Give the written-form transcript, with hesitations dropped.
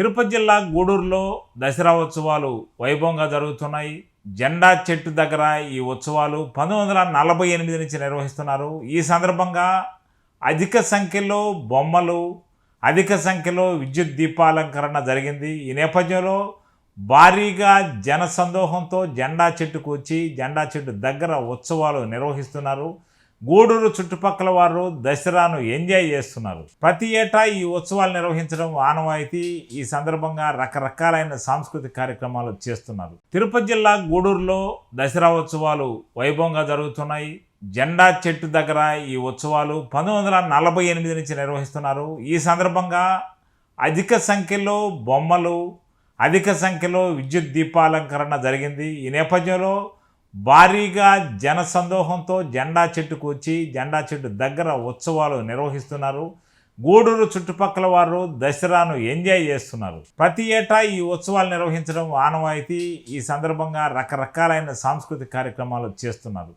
తిరుపతి జిల్లా గూడూరులో దసరా ఉత్సవాలు వైభవంగా జరుగుతున్నాయి. జెండా చెట్టు దగ్గర ఈ ఉత్సవాలు 1948 నుంచి నిర్వహిస్తున్నారు. ఈ సందర్భంగా అధిక సంఖ్యలో బొమ్మలు, అధిక సంఖ్యలో విద్యుత్ దీపాలంకరణ జరిగింది. ఈ నేపథ్యంలో భారీగా జనసందోహంతో జెండా చెట్టుకు వచ్చి జెండా చెట్టు దగ్గర ఉత్సవాలు నిర్వహిస్తున్నారు. గూడూరు చుట్టుపక్కల వారు దసరాను ఎంజాయ్ చేస్తున్నారు. ప్రతి ఏటా ఈ ఉత్సవాలు నిర్వహించడం ఆనవాయితీ. ఈ సందర్భంగా రకరకాలైన సాంస్కృతిక కార్యక్రమాలు చేస్తున్నారు. తిరుపతి జిల్లా గూడూరులో దసరా ఉత్సవాలు వైభవంగా జరుగుతున్నాయి. జెండా చెట్టు దగ్గర ఈ ఉత్సవాలు 1948 నుంచి నిర్వహిస్తున్నారు. ఈ సందర్భంగా అధిక సంఖ్యలో బొమ్మలు, అధిక సంఖ్యలో విద్యుత్ దీపాలంకరణ జరిగింది. ఈ నేపథ్యంలో భారీగా జనసందోహంతో జెండా చెట్టుకు వచ్చి జెండా చెట్టు దగ్గర ఉత్సవాలు నిర్వహిస్తున్నారు. గూడూరు చుట్టుపక్కల వారు దసరాను ఎంజాయ్ చేస్తున్నారు. ప్రతి ఏటా ఈ ఉత్సవాలు నిర్వహించడం ఆనవాయితీ. ఈ సందర్భంగా రకరకాలైన సాంస్కృతిక కార్యక్రమాలు చేస్తున్నారు.